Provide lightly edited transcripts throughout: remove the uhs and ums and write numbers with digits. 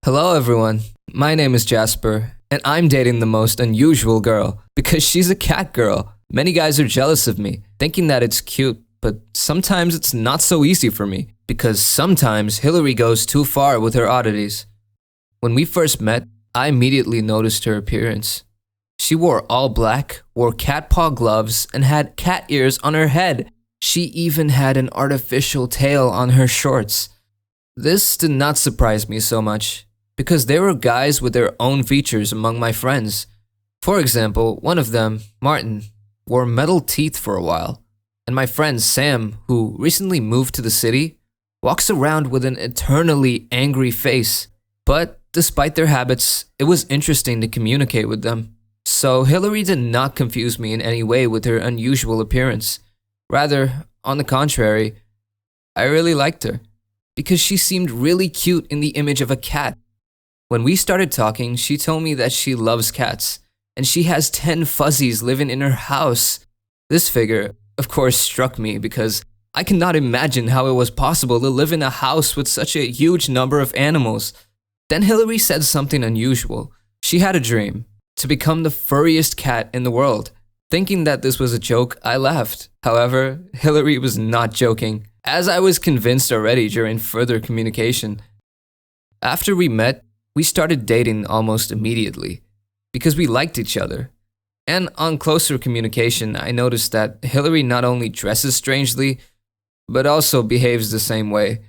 Hello, everyone. My name is Jasper, and I'm dating the most unusual girl because she's a cat girl. Many guys are jealous of me, thinking that it's cute, but sometimes it's not so easy for me because sometimes Hillary goes too far with her oddities. When we first met, I immediately noticed her appearance. She wore all black, wore cat paw gloves, and had cat ears on her head. She even had an artificial tail on her shorts. This did not surprise me so much, because there were guys with their own features among my friends. For example, one of them, Martin, wore metal teeth for a while, and my friend Sam, who recently moved to the city, walks around with an eternally angry face. But despite their habits, it was interesting to communicate with them. So Hillary did not confuse me in any way with her unusual appearance. Rather, on the contrary, I really liked her, because she seemed really cute in the image of a cat. When we started talking, she told me that she loves cats, and she has 10 fuzzies living in her house. This figure, of course, struck me because I cannot imagine how it was possible to live in a house with such a huge number of animals. Then Hillary said something unusual. She had a dream to become the furriest cat in the world. Thinking that this was a joke, I laughed. However, Hillary was not joking, as I was convinced already during further communication. After we met, we started dating almost immediately, because we liked each other. And on closer communication, I noticed that Hillary not only dresses strangely, but also behaves the same way.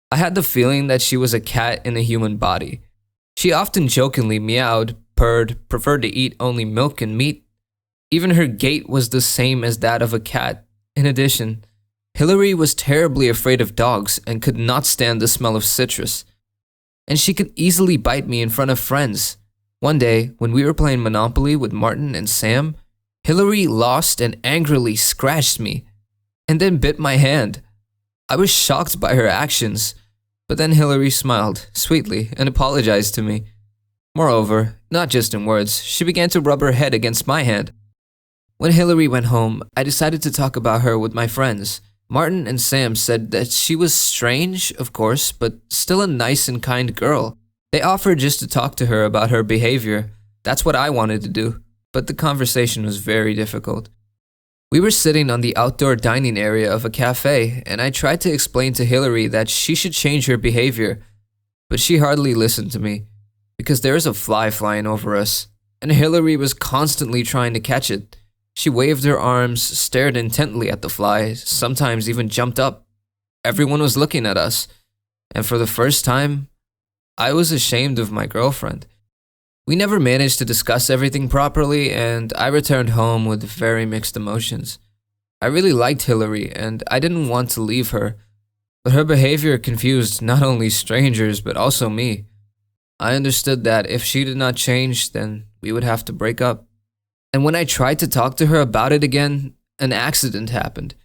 I had the feeling that she was a cat in a human body. She often jokingly meowed, purred, preferred to eat only milk and meat. Even her gait was the same as that of a cat. In addition, Hillary was terribly afraid of dogs and could not stand the smell of citrus. And she could easily bite me in front of friends. One day, when we were playing Monopoly with Martin and Sam, Hillary lost and angrily scratched me, and then bit my hand. I was shocked by her actions, but then Hillary smiled sweetly and apologized to me. Moreover, not just in words, she began to rub her head against my hand. When Hillary went home, I decided to talk about her with my friends. Martin and Sam said that she was strange, of course, but still a nice and kind girl. They offered just to talk to her about her behavior. That's what I wanted to do, but the conversation was very difficult. We were sitting on the outdoor dining area of a cafe, and I tried to explain to Hillary that she should change her behavior, but she hardly listened to me, because there is a fly flying over us, and Hillary was constantly trying to catch it. She waved her arms, stared intently at the fly, sometimes even jumped up. Everyone was looking at us, and for the first time, I was ashamed of my girlfriend. We never managed to discuss everything properly, and I returned home with very mixed emotions. I really liked Hillary, and I didn't want to leave her, but her behavior confused not only strangers, but also me. I understood that if she did not change, then we would have to break up. And when I tried to talk to her about it again, an accident happened.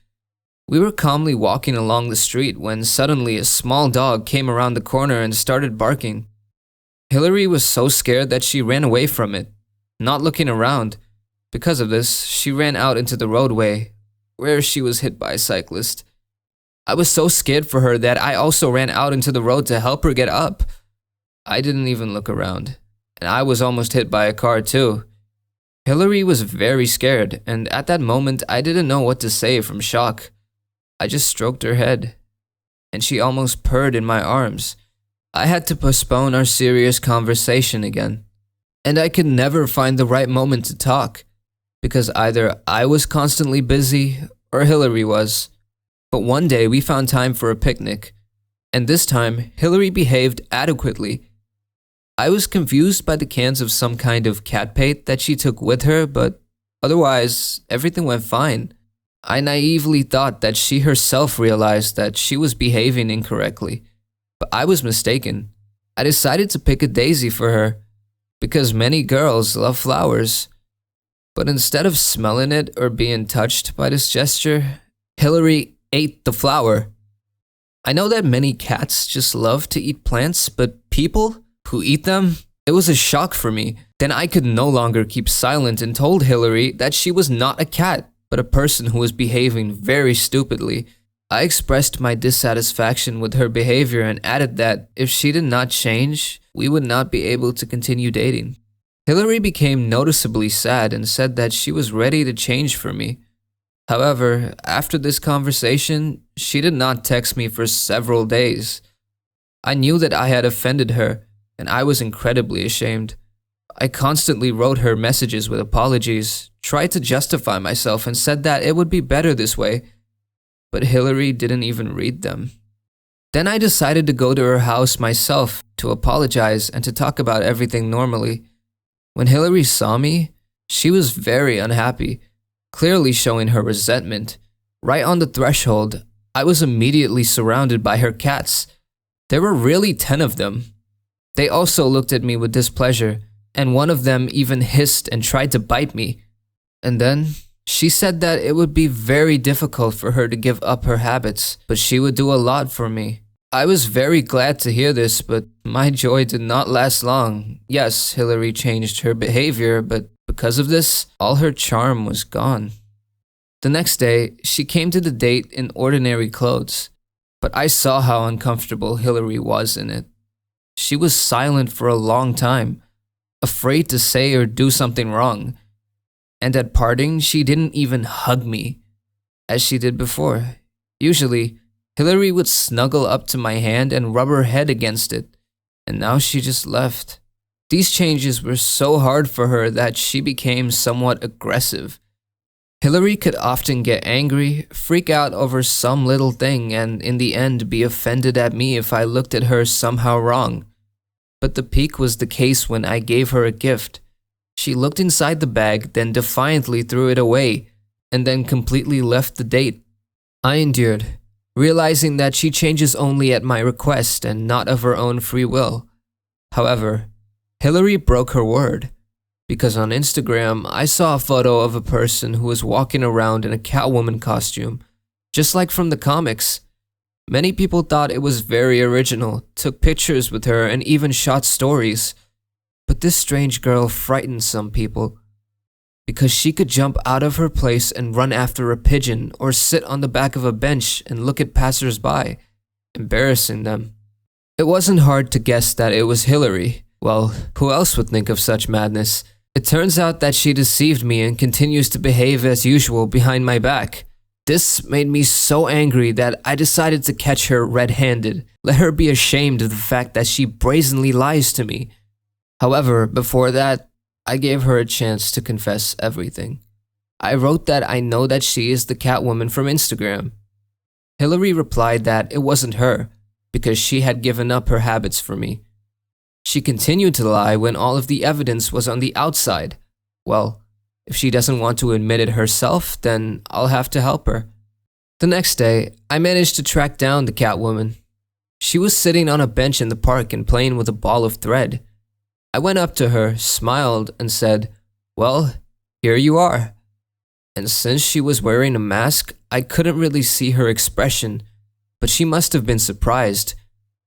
We were calmly walking along the street when suddenly a small dog came around the corner and started barking. Hillary was so scared that she ran away from it, not looking around. Because of this, she ran out into the roadway, where she was hit by a cyclist. I was so scared for her that I also ran out into the road to help her get up. I didn't even look around, and I was almost hit by a car too. Hillary was very scared, and at that moment I didn't know what to say from shock. I just stroked her head, and she almost purred in my arms. I had to postpone our serious conversation again, and I could never find the right moment to talk, because either I was constantly busy or Hillary was. But one day we found time for a picnic, and this time Hillary behaved adequately. I was confused by the cans of some kind of cat bait that she took with her, but otherwise, everything went fine. I naively thought that she herself realized that she was behaving incorrectly, but I was mistaken. I decided to pick a daisy for her, because many girls love flowers. But instead of smelling it or being touched by this gesture, Hillary ate the flower. I know that many cats just love to eat plants, but people who eat them? It was a shock for me. Then I could no longer keep silent and told Hillary that she was not a cat, but a person who was behaving very stupidly. I expressed my dissatisfaction with her behavior and added that if she did not change, we would not be able to continue dating. Hillary became noticeably sad and said that she was ready to change for me. However, after this conversation, she did not text me for several days. I knew that I had offended her, and I was incredibly ashamed. I constantly wrote her messages with apologies, tried to justify myself, and said that it would be better this way, but Hillary didn't even read them. Then I decided to go to her house myself to apologize and to talk about everything normally. When Hillary saw me, she was very unhappy, clearly showing her resentment. Right on the threshold, I was immediately surrounded by her cats. There were really 10 of them. They also looked at me with displeasure, and one of them even hissed and tried to bite me. And then she said that it would be very difficult for her to give up her habits, but she would do a lot for me. I was very glad to hear this, but my joy did not last long. Yes, Hillary changed her behavior, but because of this, all her charm was gone. The next day, she came to the date in ordinary clothes, but I saw how uncomfortable Hillary was in it. She was silent for a long time, afraid to say or do something wrong. And at parting, she didn't even hug me, as she did before. Usually, Hillary would snuggle up to my hand and rub her head against it, and now she just left. These changes were so hard for her that she became somewhat aggressive. Hillary could often get angry, freak out over some little thing, and in the end be offended at me if I looked at her somehow wrong. But the peak was the case when I gave her a gift. She looked inside the bag, then defiantly threw it away, and then completely left the date. I endured, realizing that she changes only at my request and not of her own free will. However, Hillary broke her word, because on Instagram I saw a photo of a person who was walking around in a Catwoman costume, just like from the comics. Many people thought it was very original, took pictures with her, and even shot stories. But this strange girl frightened some people, because she could jump out of her place and run after a pigeon or sit on the back of a bench and look at passers-by, embarrassing them. It wasn't hard to guess that it was Hillary. Well, who else would think of such madness? It turns out that she deceived me and continues to behave as usual behind my back. This made me so angry that I decided to catch her red-handed, let her be ashamed of the fact that she brazenly lies to me. However, before that, I gave her a chance to confess everything. I wrote that I know that she is the Catwoman from Instagram. Hillary replied that it wasn't her, because she had given up her habits for me. She continued to lie when all of the evidence was on the outside. Well, if she doesn't want to admit it herself, then I'll have to help her. The next day, I managed to track down the Catwoman. She was sitting on a bench in the park and playing with a ball of thread. I went up to her, smiled, and said, "Well, here you are." And since she was wearing a mask, I couldn't really see her expression, but she must have been surprised.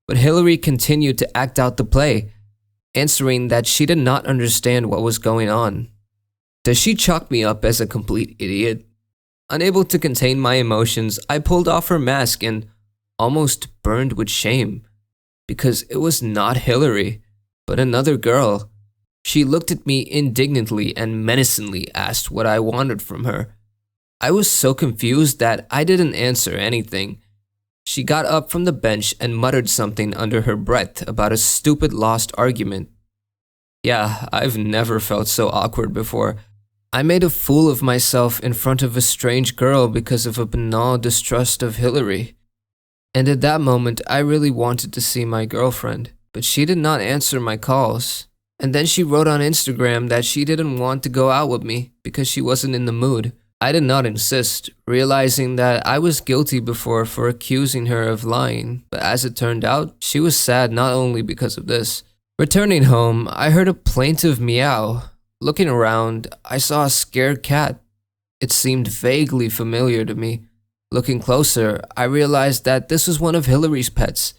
But Hillary continued to act out the play, answering that she did not understand what was going on. Does she chalk me up as a complete idiot? Unable to contain my emotions, I pulled off her mask and almost burned with shame, because it was not Hillary, but another girl. She looked at me indignantly and menacingly asked what I wanted from her. I was so confused that I didn't answer anything. She got up from the bench and muttered something under her breath about a stupid lost argument. Yeah, I've never felt so awkward before. I made a fool of myself in front of a strange girl because of a banal distrust of Hillary. And at that moment, I really wanted to see my girlfriend, but she did not answer my calls. And then she wrote on Instagram that she didn't want to go out with me because she wasn't in the mood. I did not insist, realizing that I was guilty before for accusing her of lying, but as it turned out, she was sad not only because of this. Returning home, I heard a plaintive meow. Looking around, I saw a scared cat. It seemed vaguely familiar to me. Looking closer, I realized that this was one of Hillary's pets.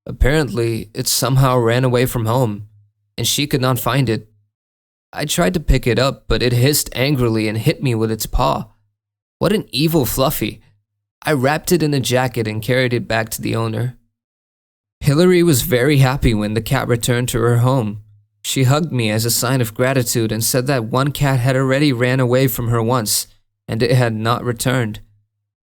Apparently, it somehow ran away from home, and she could not find it. I tried to pick it up, but it hissed angrily and hit me with its paw. What an evil Fluffy. I wrapped it in a jacket and carried it back to the owner. Hillary was very happy when the cat returned to her home. She hugged me as a sign of gratitude and said that one cat had already ran away from her once, and it had not returned.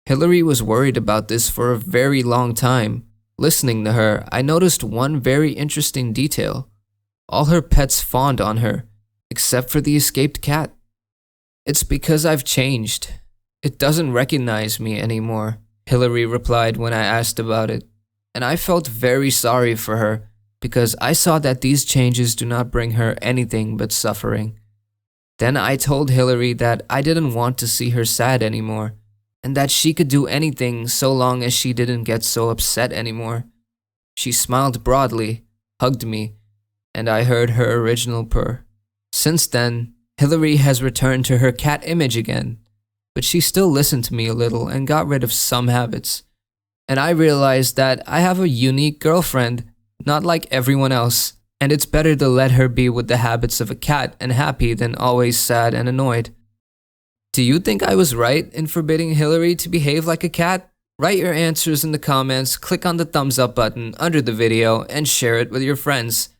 Hillary was worried about this for a very long time. Listening to her, I noticed one very interesting detail. All her pets fawned on her, except for the escaped cat. It's because I've changed. It doesn't recognize me anymore, Hillary replied when I asked about it. And I felt very sorry for her because I saw that these changes do not bring her anything but suffering. Then I told Hillary that I didn't want to see her sad anymore, and that she could do anything so long as she didn't get so upset anymore. She smiled broadly, hugged me, and I heard her original purr. Since then, Hillary has returned to her cat image again, but she still listened to me a little and got rid of some habits. And I realized that I have a unique girlfriend, not like everyone else, and it's better to let her be with the habits of a cat and happy than always sad and annoyed. Do you think I was right in forbidding Hillary to behave like a cat? Write your answers in the comments, click on the thumbs up button under the video, and share it with your friends.